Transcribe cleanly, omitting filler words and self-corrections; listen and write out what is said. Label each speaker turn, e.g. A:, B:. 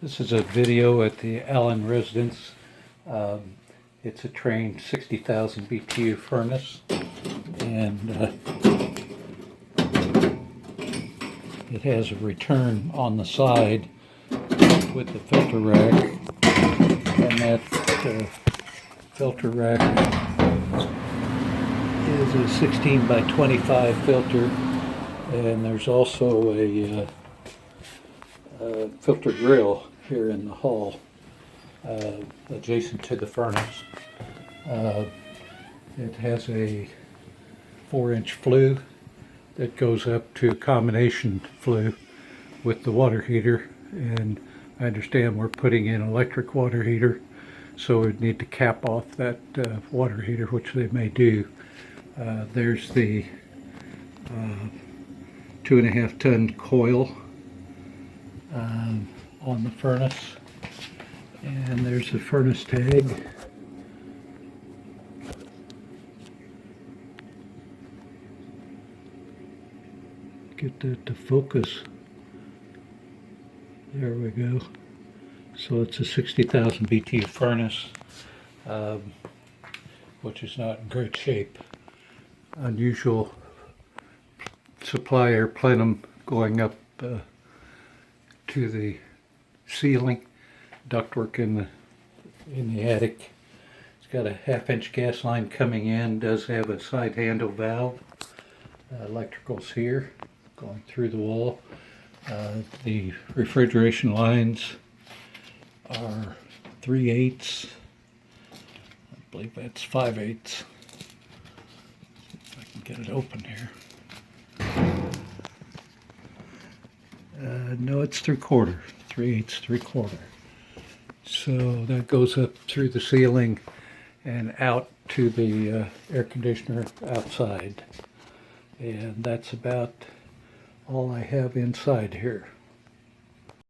A: This is a video at the Allen residence. It's a Trane 60,000 BTU furnace, and it has a return on the side with the filter rack, and that filter rack is a 16 by 25 filter, and there's also a filter grill here in the hall adjacent to the furnace. It has a 4-inch flue that goes up to a combination flue with the water heater, and I understand we're putting in electric water heater, so we'd need to cap off that water heater, which they may do. There's the 2.5 ton coil on the furnace, and there's the furnace tag. Get that to focus. There we go. So it's a 60,000 BTU furnace, which is not in great shape. Unusual supply air plenum going up to the ceiling, ductwork in the attic. It's got a 1/2-inch gas line coming in, does have a side handle valve. Electricals here going through the wall. The refrigeration lines are 3/8. I believe that's 5/8. See if I can get it open here. No, it's 3/4. 3/8, 3/4. So that goes up through the ceiling and out to the air conditioner outside. And that's about all I have inside here.